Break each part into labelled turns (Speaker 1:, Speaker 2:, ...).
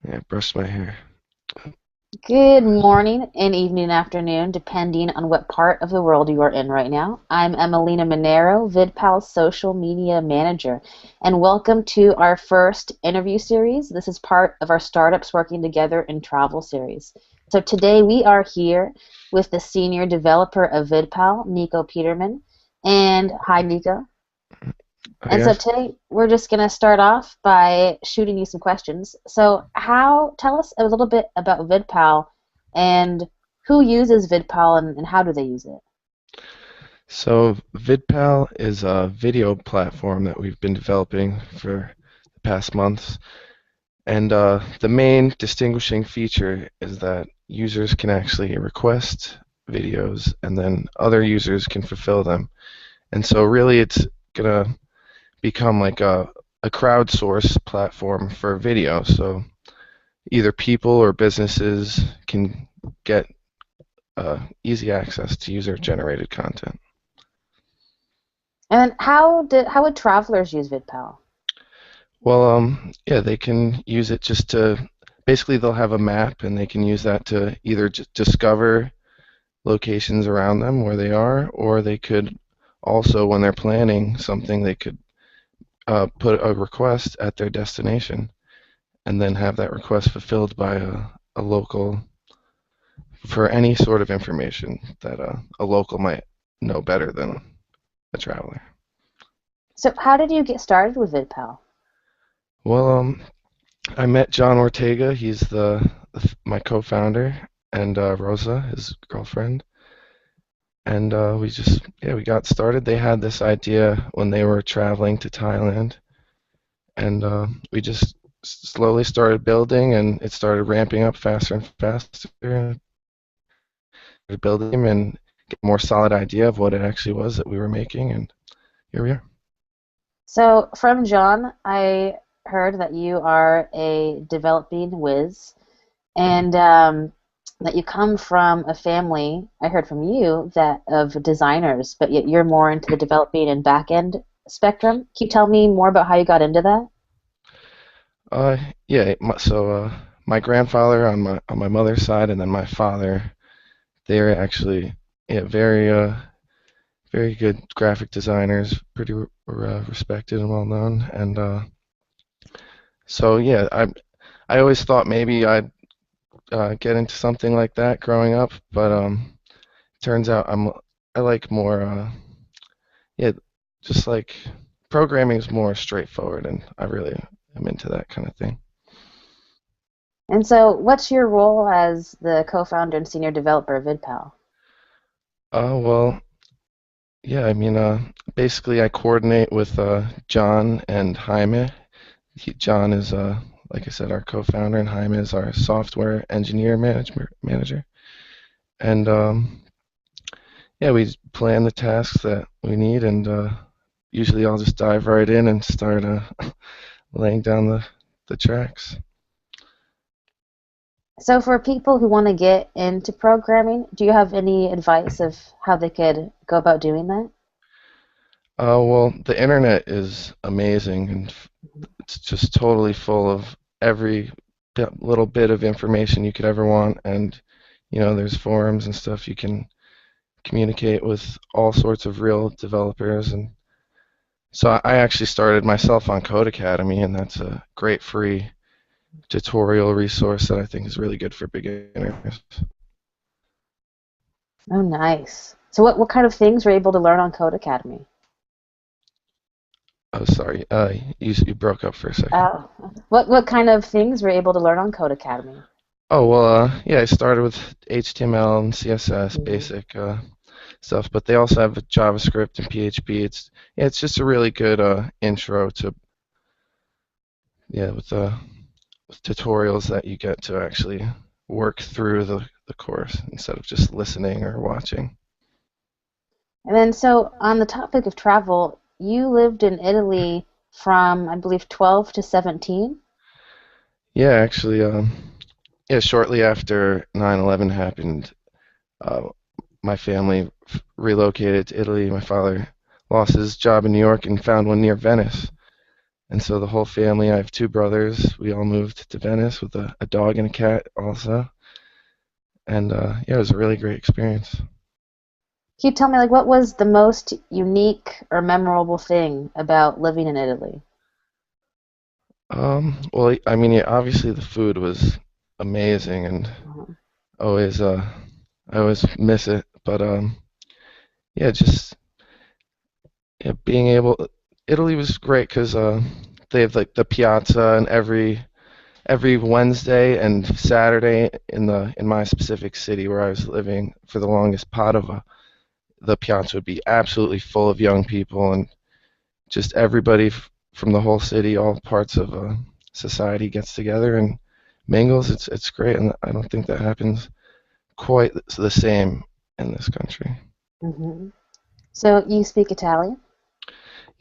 Speaker 1: Yeah, brushed my hair.
Speaker 2: Good morning and evening, afternoon, depending on what part of the world you are in right now. I'm Emelina Monero, Vidpal's social media manager, and welcome to our first interview series. This is part of our Startups Working Together in Travel series. So today we are here with the senior developer of Vidpal, Nico Piderman. And hi, Nico.
Speaker 1: Oh
Speaker 2: And
Speaker 1: yeah.
Speaker 2: so today we're just going to start off by shooting you some questions. So tell us a little bit about VidPal and who uses VidPal and how do they use it?
Speaker 1: So Vidpal is a video platform that we've been developing for the past months, and the main distinguishing feature is that users can actually request videos, and then other users can fulfill them. And so really, it's gonna become like a crowdsource platform for video. So either people or businesses can get easy access to user-generated content.
Speaker 2: And then how would travelers use VidPal?
Speaker 1: Well, yeah, they can use it just to basically they'll have a map and they can use that to either discover locations around them where they are, or they could also, when they're planning something, they could put a request at their destination and then have that request fulfilled by a local for any sort of information that a local might know better than a traveler.
Speaker 2: So how did you get started with VidPal?
Speaker 1: Well, I met John Ortega. He's my co-founder, and Rosa, his girlfriend. And we got started. They had this idea when they were traveling to Thailand, and we just slowly started building, and it started ramping up faster and faster. And building and get a more solid idea of what it actually was that we were making, and here we are.
Speaker 2: So from John, I heard that you are a developing whiz and that you come from a family, I heard from you, that of designers, but yet you're more into the developing and back end spectrum. Can you tell me more about how you got into that?
Speaker 1: Uh, yeah. My grandfather on my mother's side, and then my father, they're actually yeah, very good graphic designers, pretty respected and well known. And so yeah, I always thought maybe I'd get into something like that growing up, but turns out I like more yeah, just like programming is more straightforward, and I really am into that kind of thing.
Speaker 2: And so, what's your role as the co-founder and senior developer of VidPal?
Speaker 1: Well, yeah, I mean, basically I coordinate with John and Jaime. John is, like I said, our co-founder, and Jaime is our software engineer manager. And yeah, we plan the tasks that we need, and usually I'll just dive right in and start laying down the tracks.
Speaker 2: So, for people who want to get into programming, do you have any advice of how they could go about doing that?
Speaker 1: Well, the internet is amazing, and it's just totally full of every little bit of information you could ever want. And, there's forums and stuff you can communicate with all sorts of real developers. And so I actually started myself on Code Academy, and that's a great free tutorial resource that I think is really good for beginners.
Speaker 2: Oh, nice. So, what kind of things were you able to learn on Code Academy?
Speaker 1: Oh, sorry, you broke up for a second.
Speaker 2: Oh, what kind of things were you able to learn on Code Academy?
Speaker 1: Oh, well, yeah, I started with HTML and CSS,
Speaker 2: Mhm.
Speaker 1: basic stuff, but they also have JavaScript and PHP. Yeah, it's just a really good intro to yeah, with tutorials that you get to actually work through the course instead of just listening or watching.
Speaker 2: And then, so on the topic of travel, you lived in Italy from, I believe, 12 to 17.
Speaker 1: Yeah, actually, yeah, shortly after 9/11 happened, uh, my family relocated to Italy. My father lost his job in New York and found one near Venice. And so the whole family, I have two brothers, we all moved to Venice with a dog and a cat also. And yeah, it was a really great experience.
Speaker 2: Can you tell me, like, what was the most unique or memorable thing about living in Italy?
Speaker 1: Well, I mean, yeah, obviously the food was amazing and
Speaker 2: Uh-huh.
Speaker 1: always, I always miss it. But yeah, just yeah, being able, Italy was great because they have like the piazza and every Wednesday and Saturday in my specific city where I was living for the longest, Padova, the piazza would be absolutely full of young people and just everybody from the whole city, all parts of society gets together and mingles. It's great, and I don't think that happens quite the same in this country.
Speaker 2: Hmm. So you speak Italian?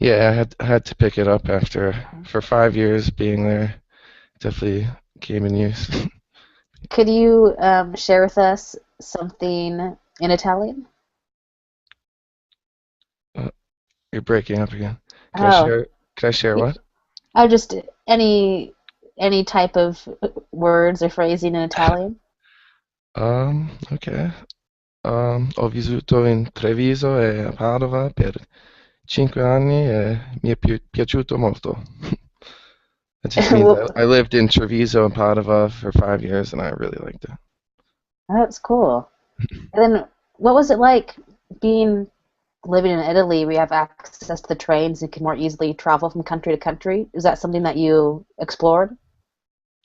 Speaker 1: Yeah, I had to pick it up after for 5 years being there. Definitely came in use.
Speaker 2: Could you share with us something in Italian?
Speaker 1: Uh, You're breaking up again. Can I
Speaker 2: Oh,
Speaker 1: share? Can I share what?
Speaker 2: I just any type of words or phrasing in Italian.
Speaker 1: Okay. Ho vissuto in Treviso e a Padova per 5 anni e mi è piaciuto molto. It just means
Speaker 2: Well,
Speaker 1: I lived in Treviso and Padova for 5 years and I really liked it.
Speaker 2: that's cool. And then, what was it like being living in Italy, where you have access to the trains and can more easily travel from country to country? Is that something that you explored?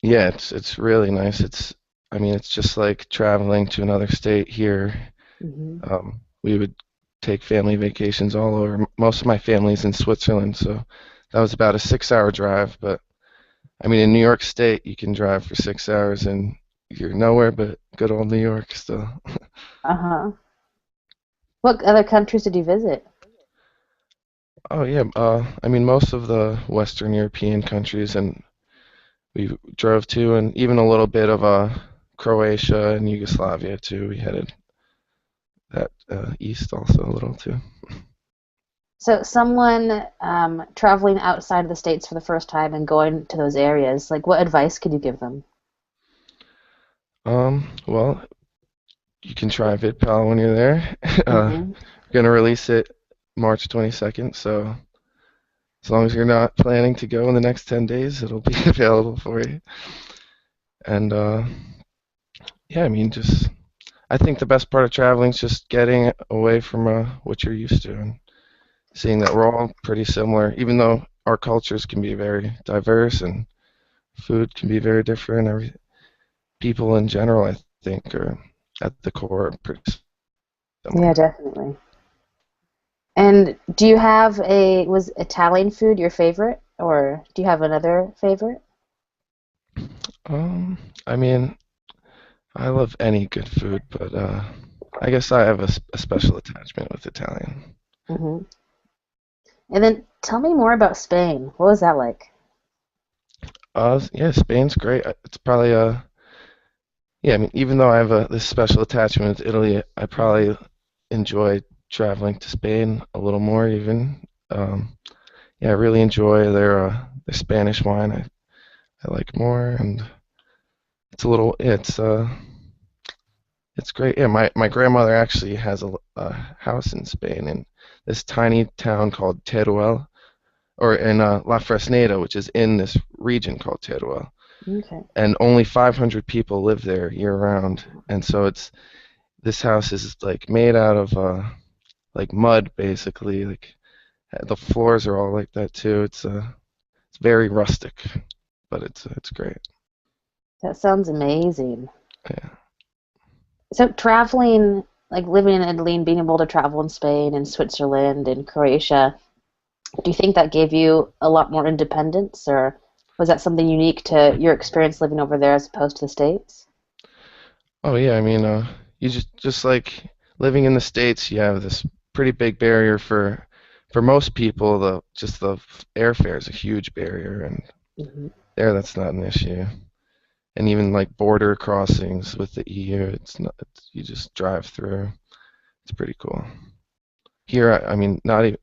Speaker 1: Yeah, it's really nice. I mean, it's just like traveling to another state here.
Speaker 2: Hmm.
Speaker 1: We would take family vacations all over. Most of my family's in Switzerland, so that was about a 6 hour drive. But I mean, in New York State, you can drive for 6 hours and you're nowhere but good old New York still.
Speaker 2: Uh-huh. What other countries did you visit?
Speaker 1: Oh yeah, I mean, most of the Western European countries, and we drove to, and even a little bit of Croatia and Yugoslavia too. We headed that east also a little too.
Speaker 2: So, someone traveling outside of the States for the first time and going to those areas, like what advice could you give them?
Speaker 1: Well, you can try Vidpal when you're there.
Speaker 2: Hmm.
Speaker 1: We're gonna release it March 22nd, so as long as you're not planning to go in the next 10 days, it'll be available for you. And yeah, I mean, just I think the best part of traveling is just getting away from what you're used to and seeing that we're all pretty similar, even though our cultures can be very diverse and food can be very different. People in general, I think, are at the core pretty
Speaker 2: Yeah,
Speaker 1: similar.
Speaker 2: definitely. And do you have was Italian food your favorite, or do you have another favorite?
Speaker 1: Um, I mean, I love any good food, but I guess I have a special attachment with Italian.
Speaker 2: Hmm. And then tell me more about Spain. What was that like?
Speaker 1: Yeah, Spain's great. It's probably yeah. I mean, even though I have this special attachment with Italy, I probably enjoy traveling to Spain a little more even. Yeah, I really enjoy their Spanish wine. I like more, and it's a little it's great. Yeah, my grandmother actually has a house in Spain in this tiny town called Teruel, or in La Fresneda, which is in this region called Teruel,
Speaker 2: Okay.
Speaker 1: and only 500 people live there year round. And so this house is like made out of like mud basically. Like the floors are all like that too. It's very rustic, but it's great.
Speaker 2: That sounds amazing.
Speaker 1: Yeah.
Speaker 2: So traveling, like living in Italy and being able to travel in Spain and Switzerland and Croatia, do you think that gave you a lot more independence, or was that something unique to your experience living over there as opposed to the States?
Speaker 1: Oh yeah, I mean, you just like living in the States, you have this pretty big barrier for most people. The airfare is a huge barrier, and
Speaker 2: Hmm.
Speaker 1: there that's not an issue. And even like border crossings with the EU, it's not. You just drive through. It's pretty cool. Here, I mean, not even.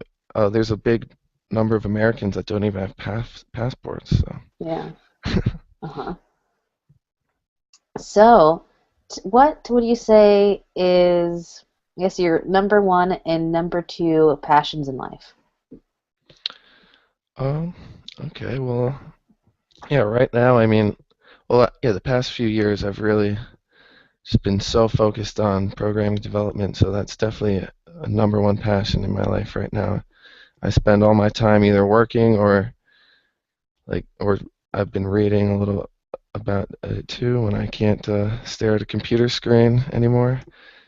Speaker 1: There's a big number of Americans that don't even have passports. So,
Speaker 2: Yeah. Uh-huh. So, what would you say is, I guess, your number one and number two passions in life?
Speaker 1: um, okay, well, yeah, right now, I mean, well, yeah, the past few years I've really just been so focused on programming development, so that's definitely a number one passion in my life right now. I spend all my time either working or I've been reading a little about it too when I can't stare at a computer screen anymore.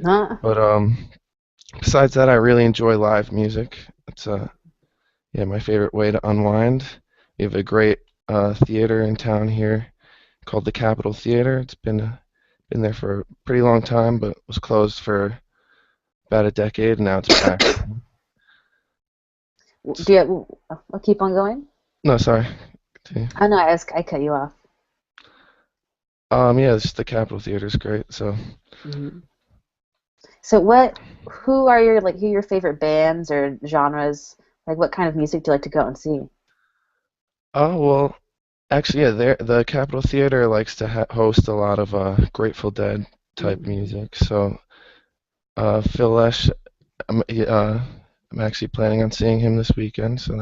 Speaker 2: Huh?
Speaker 1: But besides that, I really enjoy live music. It's yeah, my favorite way to unwind. We have a great theater in town here called the Capitol Theater. It's been there for a pretty long time, but was closed for about a decade, and now it's back.
Speaker 2: Do you, I'll keep on going?
Speaker 1: No, sorry. Continue.
Speaker 2: I know I cut you off.
Speaker 1: Yeah, it's the Capitol Theater is great. So,
Speaker 2: Mhm. So who are your, like, who are your favorite bands or genres? Like, what kind of music do you like to go and see?
Speaker 1: oh well, actually, yeah, the Capitol Theater likes to host a lot of Grateful Dead type
Speaker 2: Mm.
Speaker 1: music. So, Phil Lesh, I'm actually planning on seeing him this weekend, so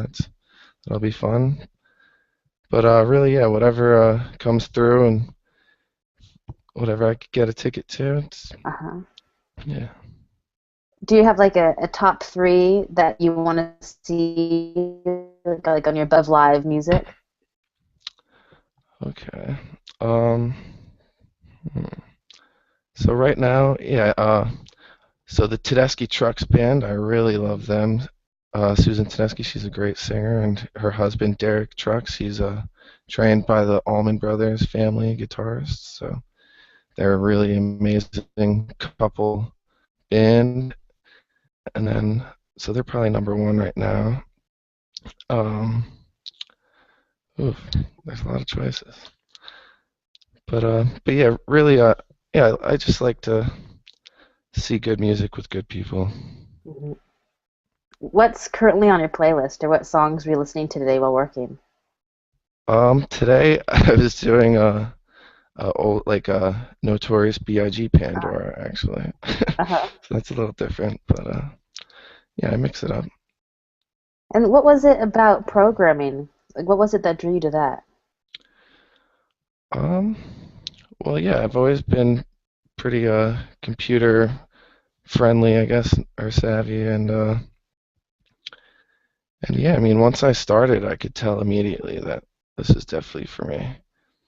Speaker 1: that'll be fun. But really, yeah, whatever comes through and whatever I could get a ticket to,
Speaker 2: Uh-huh.
Speaker 1: yeah.
Speaker 2: Do you have like a top three that you want to see, like on your above live music?
Speaker 1: Okay. Um, hmm. So right now, yeah. So the Tedeschi Trucks Band, I really love them. Susan Tedeschi, she's a great singer, and her husband Derek Trucks, he's trained by the Allman Brothers family guitarists. So they're a really amazing couple band. And then, so they're probably number one right now. Um, oof, there's a lot of choices. But yeah, really, yeah, I just like to see good music with good people.
Speaker 2: Mhm. What's currently on your playlist, or what songs were you listening to today while working?
Speaker 1: Today I was doing old like Notorious B.I.G. Pandora actually.
Speaker 2: Uh-huh.
Speaker 1: So that's a little different, but yeah, I mix it up.
Speaker 2: And what was it about programming? Like, what was it that drew you to that?
Speaker 1: Um, well, yeah, I've always been pretty computer friendly, I guess, or savvy, and yeah, I mean, once I started, I could tell immediately that this is definitely for me.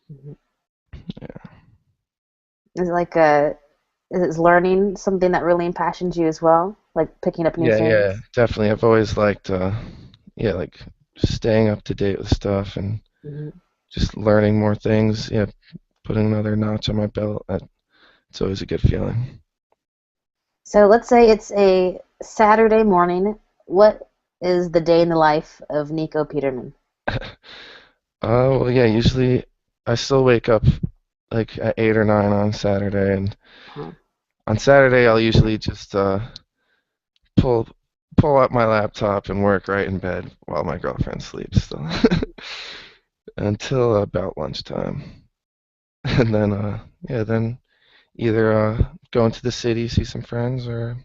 Speaker 2: Mhm.
Speaker 1: Yeah,
Speaker 2: Is it like a, is learning something that really impassions you as well? Like picking up new
Speaker 1: yeah,
Speaker 2: things?
Speaker 1: definitely. I've always liked, yeah, like staying up to date with stuff and
Speaker 2: Hmm.
Speaker 1: just learning more things. Yeah, putting another notch on my belt. It's always a good feeling.
Speaker 2: So let's say it's a Saturday morning. What is the day in the life of Nico Piderman?
Speaker 1: Well, yeah, usually I still wake up like at 8 or 9 on Saturday, and
Speaker 2: Huh.
Speaker 1: on Saturday I'll usually just pull pull out my laptop and work right in bed while my girlfriend sleeps still until about lunchtime, and then yeah, then either go into the city, see some friends, or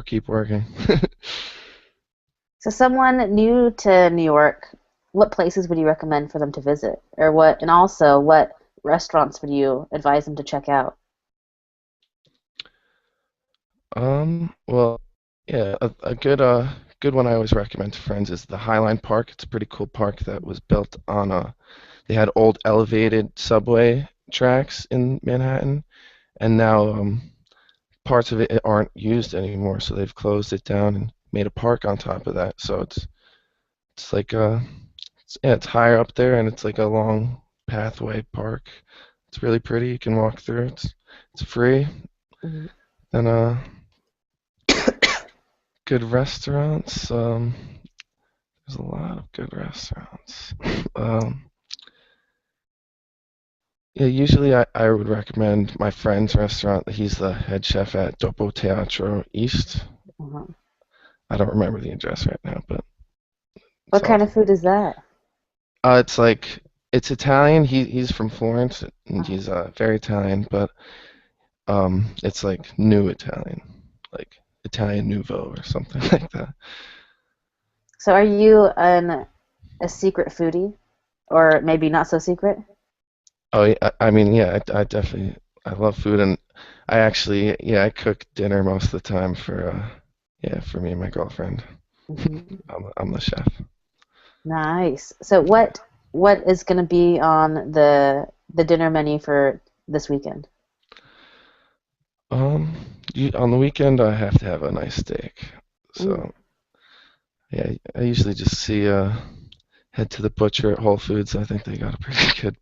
Speaker 1: keep working.
Speaker 2: So someone new to New York, what places would you recommend for them to visit? Or what, and also what restaurants would you advise them to check out?
Speaker 1: Well, yeah, a good one I always recommend to friends is the Highline Park. It's a pretty cool park that was built on they had old elevated subway tracks in Manhattan, and now parts of it aren't used anymore, so they've closed it down and made a park on top of that. So it's like yeah, it's higher up there, and it's like a long pathway park. It's really pretty. You can walk through. It's free.
Speaker 2: Mhm.
Speaker 1: And good restaurants. There's a lot of good restaurants. Um, yeah, usually I would recommend my friend's restaurant. He's the head chef at Dopo Teatro East.
Speaker 2: Uh-huh.
Speaker 1: I don't remember the address right now, but
Speaker 2: What
Speaker 1: It's
Speaker 2: kind of
Speaker 1: awesome.
Speaker 2: food is that?
Speaker 1: It's like it's Italian. He's from Florence and
Speaker 2: Uh-huh.
Speaker 1: he's very Italian, but it's like new Italian, like Italian Nouveau or something like that.
Speaker 2: So are you a secret foodie? Or maybe not so secret?
Speaker 1: Oh, yeah, I mean, yeah, I definitely I love food and I actually yeah I cook dinner most of the time for yeah for me and my girlfriend.
Speaker 2: Hmm.
Speaker 1: I'm the chef.
Speaker 2: Nice. So what is going to be on the dinner menu for this weekend?
Speaker 1: Um, on the weekend I have to have a nice steak.
Speaker 2: Mm.
Speaker 1: So yeah, I usually just see head to the butcher at Whole Foods. I think they got a pretty good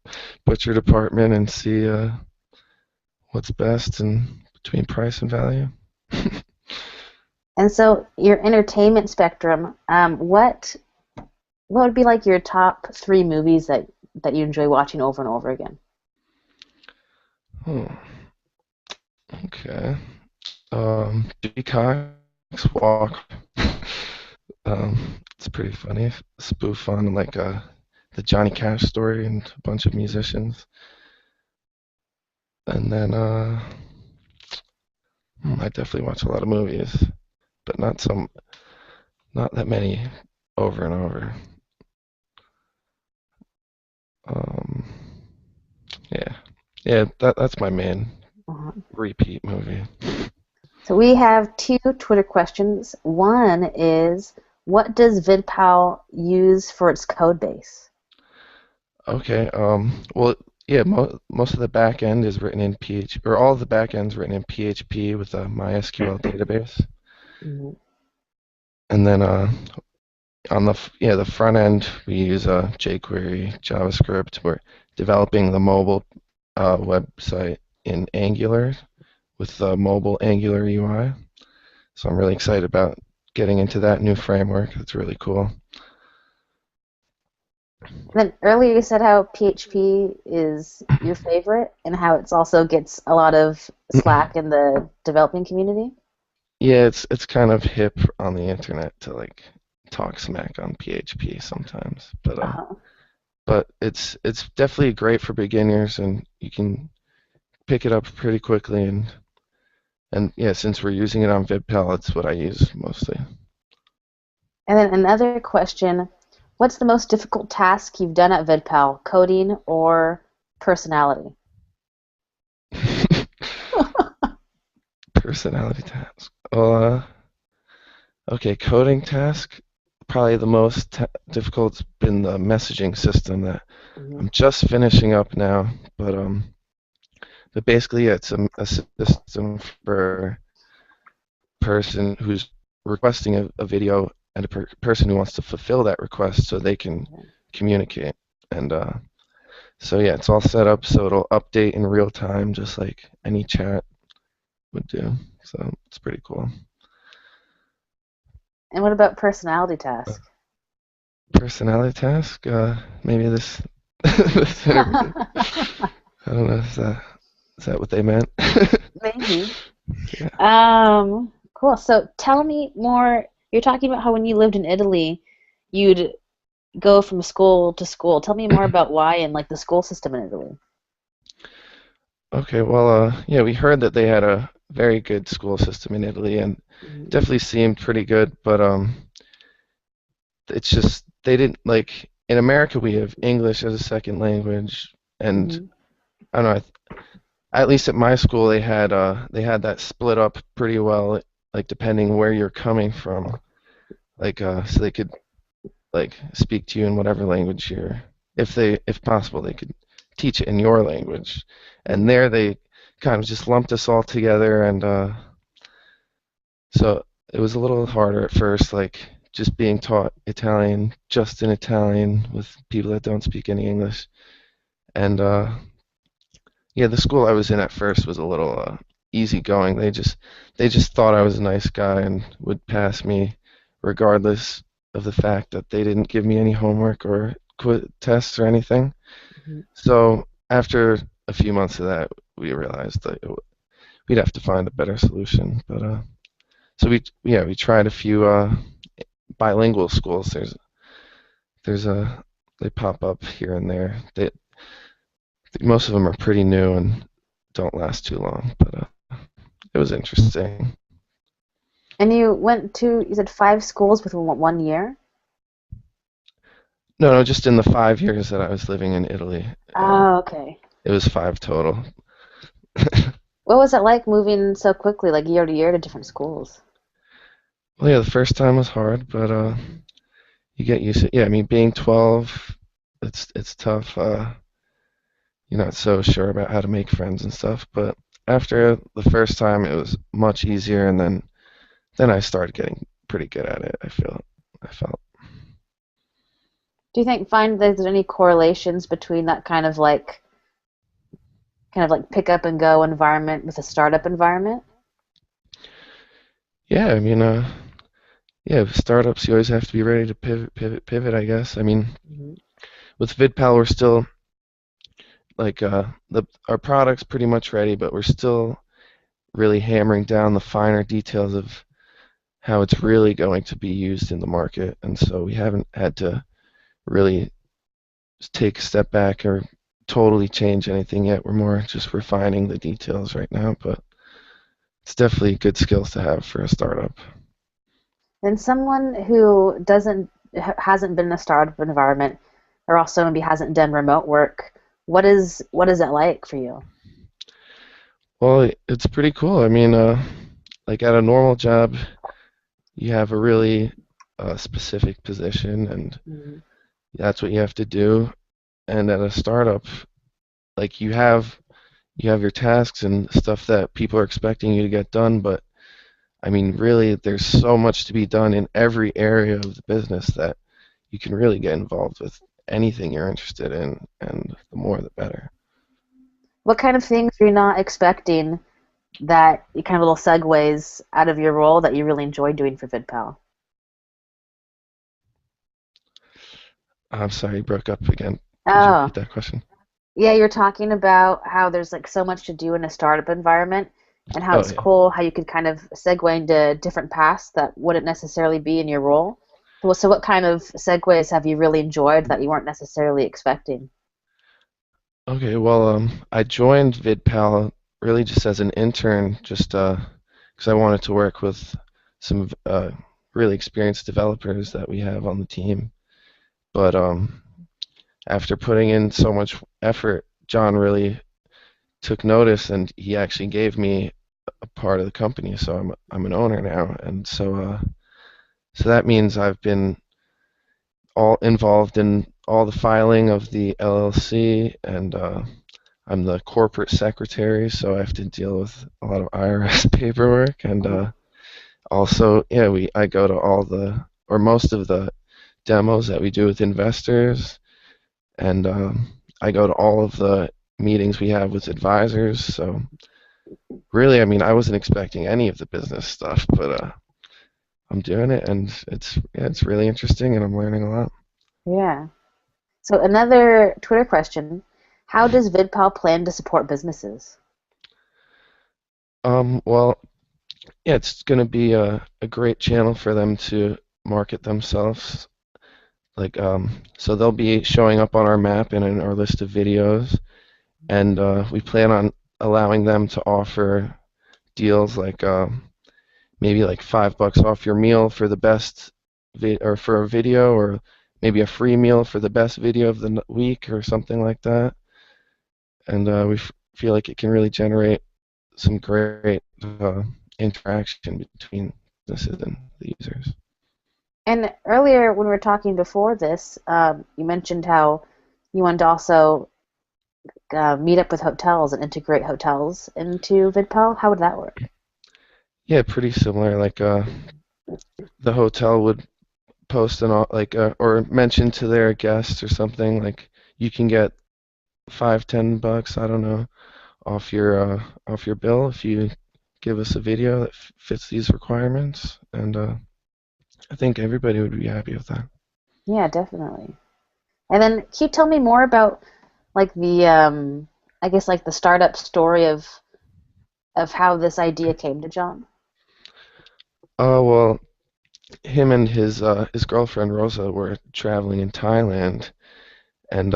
Speaker 1: butcher department and see what's best and between price and value.
Speaker 2: And so your entertainment spectrum, what would be like your top three movies that you enjoy watching over and over again?
Speaker 1: Hmm, okay. Peacock's Walk. It's pretty funny. Spoof on like the Johnny Cash story and a bunch of musicians. And then I definitely watch a lot of movies, but not that many over and over. Um, yeah, yeah, that's my main
Speaker 2: Uh-huh.
Speaker 1: repeat movie.
Speaker 2: So we have two Twitter questions. One is, what does Vidpal use for its code base?
Speaker 1: Okay. Well, yeah. Most of the back end is written in PH, or all of the back end's written in PHP with a MySQL database,
Speaker 2: Mhm.
Speaker 1: and then on the yeah the front end we use jQuery, JavaScript. We're developing the mobile website in Angular with the mobile Angular UI. So I'm really excited about getting into that new framework. It's really cool.
Speaker 2: And then earlier you said how PHP is your favorite and how it's also gets a lot of slack in the developing community.
Speaker 1: Yeah, it's kind of hip on the internet to like talk smack on PHP sometimes,
Speaker 2: Uh-huh.
Speaker 1: but it's definitely great for beginners and you can pick it up pretty quickly and yeah, since we're using it on VidPal, it's what I use mostly.
Speaker 2: And then another question, what's the most difficult task you've done at VidPal, coding or personality?
Speaker 1: Personality task. Okay, coding task. Probably the most difficult's been the messaging system that
Speaker 2: Mhm.
Speaker 1: I'm just finishing up now, but basically yeah, it's a system for person who's requesting a video and a person who wants to fulfill that request so they can communicate. And so yeah, it's all set up so it'll update in real time, just like any chat would do. So it's pretty cool.
Speaker 2: And what about personality
Speaker 1: Uh,
Speaker 2: task?
Speaker 1: Personality task? Maybe this this interview. I don't know. Is that what they meant?
Speaker 2: Maybe.
Speaker 1: Yeah.
Speaker 2: Cool. So tell me more. You're talking about how when you lived in Italy, you'd go from school to school. Tell me more about why and like the school system in Italy.
Speaker 1: Okay. Well, yeah, we heard that they had a very good school system in Italy, and
Speaker 2: Mhm.
Speaker 1: definitely seemed pretty good. But it's just they didn't like in America we have English as a second language, and
Speaker 2: Mhm.
Speaker 1: I don't know. At least at my school they had that split up pretty well, like depending where you're coming from, like so they could like speak to you in whatever language you're, if possible they could teach it in your language, and
Speaker 2: Mhm.
Speaker 1: there they kind of just lumped us all together, and so it was a little harder at first, like just being taught Italian just in Italian with people that don't speak any English. And yeah, the school I was in at first was a little easygoing. They just thought I was a nice guy and would pass me regardless of the fact that they didn't give me any homework or quit tests or anything.
Speaker 2: Mhm.
Speaker 1: So after a few months of that, we realized that we'd have to find a better solution. But so we yeah we tried a few bilingual schools. there's a they pop up here and there. Most of them are pretty new and don't last too long, but it was interesting.
Speaker 2: And you went to, you said 5 schools within 1 year?
Speaker 1: No, no, just in the 5 years that I was living in Italy,
Speaker 2: Oh, okay.
Speaker 1: it was five total.
Speaker 2: What was it like moving so quickly, like year to year to different schools?
Speaker 1: Well, yeah, the first time was hard, but you get used to it. Yeah, I mean, being 12, it's tough. You're not so sure about how to make friends and stuff, but after the first time, it was much easier, and then I started getting pretty good at it. I felt.
Speaker 2: Do you think find that there's any correlations between that kind of like pick up and go environment with a startup environment?
Speaker 1: Yeah, I mean, yeah, with startups, you always have to be ready to pivot, pivot, pivot, I guess. I mean,
Speaker 2: Mhm.
Speaker 1: with Vidpal, we're still like the our product's pretty much ready, but we're still really hammering down the finer details of how it's really going to be used in the market. And so we haven't had to really take a step back or totally change anything yet. We're more just refining the details right now, but it's definitely good skills to have for a startup.
Speaker 2: And someone who hasn't been in a startup environment, or also maybe hasn't done remote work, what is it like for you?
Speaker 1: Well, it's pretty cool. I mean, like at a normal job, you have a really specific position, and
Speaker 2: Mhm.
Speaker 1: that's what you have to do. And at a startup, like you have your tasks and stuff that people are expecting you to get done, but I mean, really, there's so much to be done in every area of the business that you can really get involved with anything you're interested in, and the more the better.
Speaker 2: What kind of things are you not expecting that kind of little segues out of your role that you really enjoy doing for VidPal?
Speaker 1: I'm sorry, you broke up again. Could you
Speaker 2: Oh,
Speaker 1: repeat that question?
Speaker 2: yeah, you're talking about how there's like so much to do in a startup environment and how
Speaker 1: Oh
Speaker 2: it's
Speaker 1: yeah.
Speaker 2: cool how you could kind of segue into different paths that wouldn't necessarily be in your role. So what kind of segues have you really enjoyed that you weren't necessarily expecting?
Speaker 1: Okay, well, I joined VidPal really just as an intern, just because I wanted to work with some really experienced developers that we have on the team. But after putting in so much effort, John really took notice, and he actually gave me a part of the company. So I'm an owner now, and so that means I've been all involved in all the filing of the LLC, and I'm the corporate secretary, so I have to deal with a lot of IRS paperwork, and
Speaker 2: Mhm.
Speaker 1: also, yeah, we I go to all the or most of the demos that we do with investors, and I go to all of the meetings we have with advisors. So really, I mean, I wasn't expecting any of the business stuff, but I'm doing it, and it's really interesting, and I'm learning a lot.
Speaker 2: Yeah. So another Twitter question, how does VidPal plan to support businesses?
Speaker 1: Well, yeah, it's going to be a great channel for them to market themselves. Like, so they'll be showing up on our map and in our list of videos, and we plan on allowing them to offer deals like maybe like $5 off your meal for the best or for a video, or maybe a free meal for the best video of the week or something like that. And feel like it can really generate some great interaction between businesses and the users.
Speaker 2: And earlier when we were talking before this, you mentioned how you wanted to also meet up with hotels and integrate hotels into VidPal. How would that work?
Speaker 1: Yeah, pretty similar. Like the hotel would post like or mention to their guests or something like you can get 5, $10, I don't know, off your bill if you give us a video that fits these requirements, and I think everybody would be happy with that.
Speaker 2: Yeah, definitely. And then can you tell me more about like I guess like the startup story of how this idea came to John?
Speaker 1: Oh well, him and his girlfriend Rosa were traveling in Thailand, and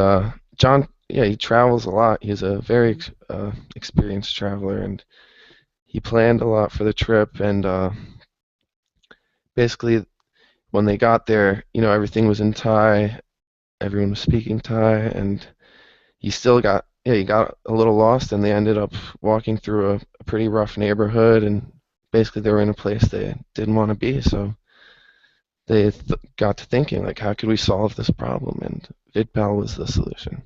Speaker 1: John, yeah, he travels a lot. He's a very experienced traveler, and he planned a lot for the trip. And basically, when they got there, everything was in Thai. Everyone was speaking Thai, and he still got, yeah, he got a little lost, and they ended up walking through a pretty rough neighborhood, and basically they were in a place they didn't want to be. So they got to thinking, like, how could we solve this problem? And Vidpal was the solution.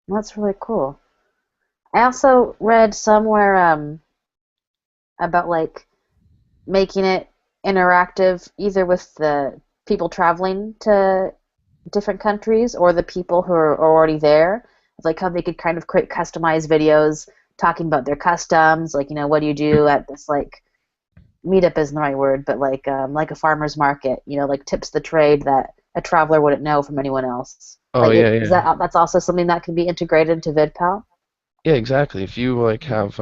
Speaker 2: That's really cool. I also read somewhere about like making it interactive either with the people traveling to different countries or the people who are already there, like how they could kind of create customized videos talking about their customs, like what do you do at this like meetup isn't the right word, but like a farmer's market, like tips of the trade that a traveler wouldn't know from anyone else.
Speaker 1: Oh
Speaker 2: Like
Speaker 1: yeah,
Speaker 2: is
Speaker 1: yeah,
Speaker 2: that's also something that can be integrated into VidPal?
Speaker 1: yeah, exactly. If you like have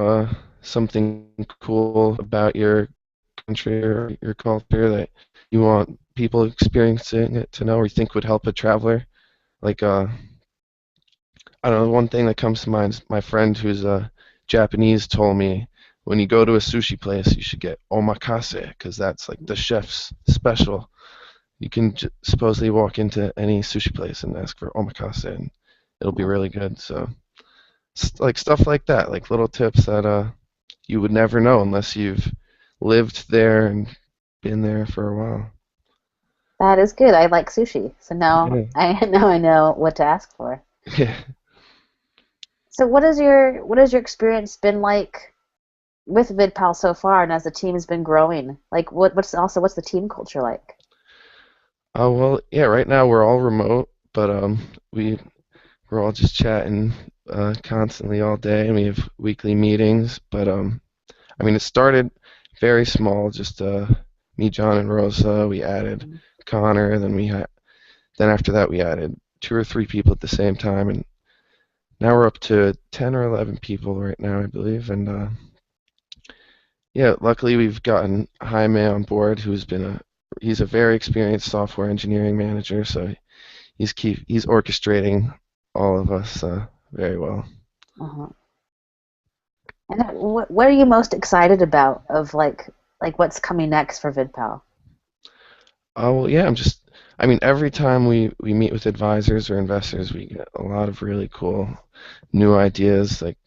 Speaker 1: something cool about your country or your culture that you want people experiencing it to know, or you think would help a traveler, like I don't know, one thing that comes to mind is my friend who's Japanese told me when you go to a sushi place, you should get omakase because that's like the chef's special. You can supposedly walk into any sushi place and ask for omakase, and it'll be really good. So, like stuff like that, like little tips that you would never know unless you've lived there and been there for a while.
Speaker 2: That is good. I like sushi, so now
Speaker 1: Yeah.
Speaker 2: I know what to ask for.
Speaker 1: Yeah.
Speaker 2: So what has your experience been like with VidPal so far, and as the team has been growing? Like what's the team culture like?
Speaker 1: Oh well, yeah. Right now we're all remote, but we're all just chatting constantly all day, and we have weekly meetings. But I mean, it started very small, just me, John, and Rosa. We added Connor, then then after that we added two or three people at the same time, and now we're up to 10 or 11 people right now, I believe. And yeah, luckily we've gotten Jaime on board, he's a very experienced software engineering manager, so he's orchestrating all of us very well.
Speaker 2: Uh-huh. And what are you most excited about of like what's coming next for VidPal?
Speaker 1: Oh, well, yeah, I mean, every time we meet with advisors or investors, we get a lot of really cool new ideas. Like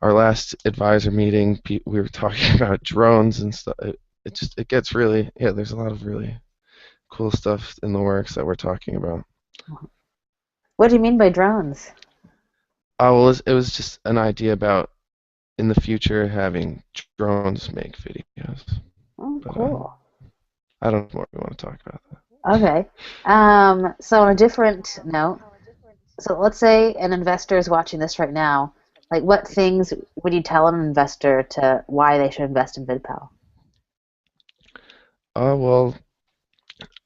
Speaker 1: our last advisor meeting, we were talking about drones and stuff. It gets really, yeah, there's a lot of really cool stuff in the works that we're talking about.
Speaker 2: What do you mean by drones?
Speaker 1: Oh, well, it was just an idea about in the future having drones make videos,
Speaker 2: Oh,
Speaker 1: but
Speaker 2: cool.
Speaker 1: I don't know what we want to talk about that.
Speaker 2: Okay. So on a different note, so let's say an investor is watching this right now. Like, what things would you tell an investor to why they should invest in VidPal?
Speaker 1: Oh, well,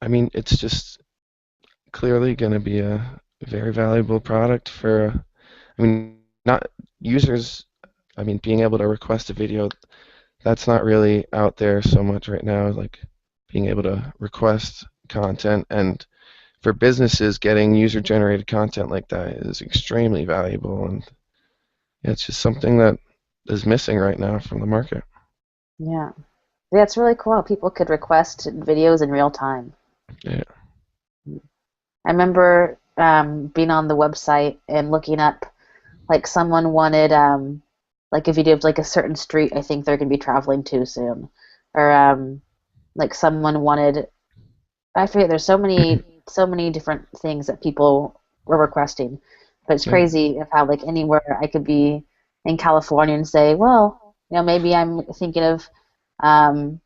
Speaker 1: I mean, it's just clearly going to be a very valuable product for, I mean, not users, I mean, being able to request a video, that's not really out there so much right now, like being able to request content. And for businesses, getting user-generated content like that is extremely valuable. And yeah, it's just something that is missing right now from the market.
Speaker 2: Yeah. Yeah, it's really cool. People could request videos in real time.
Speaker 1: Yeah.
Speaker 2: I remember being on the website and looking up, like someone wanted like a video of like a certain street I think they're going to be traveling to soon, or like someone wanted, I forget. There's so many different things that people were requesting, but it's
Speaker 1: Yeah.
Speaker 2: crazy of how like anywhere I could be in California and say, well, maybe I'm thinking of um,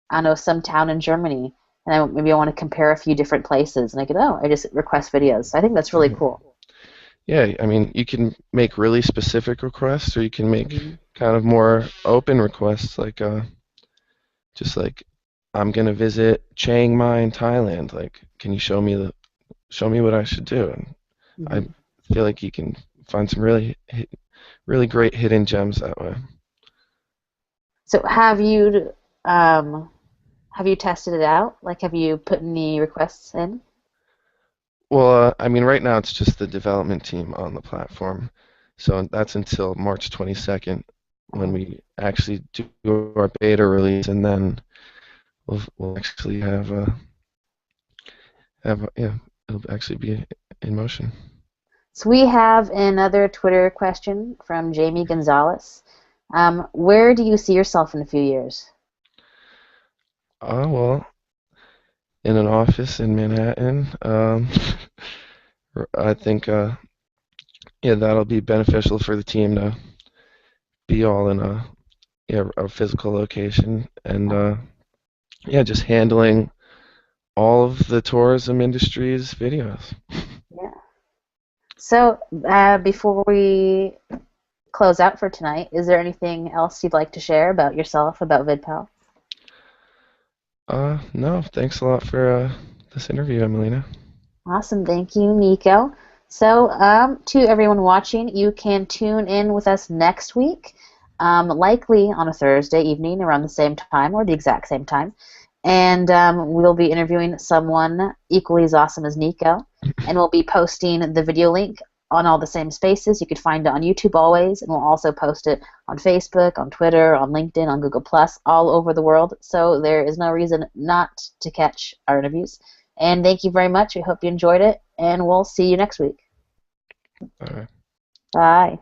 Speaker 2: I don't know, some town in Germany, and maybe I want to compare a few different places, and I just request videos. So I think that's really
Speaker 1: Mhm.
Speaker 2: cool.
Speaker 1: Yeah, I mean, you can make really specific requests, or you can make
Speaker 2: Hmm.
Speaker 1: kind of more open requests, like just like I'm gonna visit Chiang Mai in Thailand. Like, can you show me what I should do? And I
Speaker 2: Hmm.
Speaker 1: feel like you can find some really great hidden gems that way.
Speaker 2: So um, Have you tested it out? Like, have you put any requests in?
Speaker 1: Well, I mean, right now it's just the development team on the platform. So that's until March 22nd when
Speaker 2: Oh,
Speaker 1: we actually do our beta release, and then we'll actually yeah, it'll actually be in motion.
Speaker 2: so we have another Twitter question from Jamie Gonzalez. Where do you see yourself in a few years?
Speaker 1: Well, in an office in Manhattan, I think yeah, that'll be beneficial for the team to be all in a physical location, and yeah, just handling all of the tourism industry's videos.
Speaker 2: Yeah. So, before we close out for tonight, is there anything else you'd like to share about yourself, about VidPal?
Speaker 1: No, thanks a lot for this interview, Emelina.
Speaker 2: Awesome, thank you, Nico. So, to everyone watching, you can tune in with us next week, likely on a Thursday evening around the same time or the exact same time. And we'll be interviewing someone equally as awesome as Nico. And we'll be posting the video link on all the same spaces. You could find it on YouTube always, and we'll also post it on Facebook, on Twitter, on LinkedIn, on Google Plus, all over the world. So there is no reason not to catch our interviews. And thank you very much. We hope you enjoyed it, and we'll see you next week.
Speaker 1: Uh,
Speaker 2: Bye.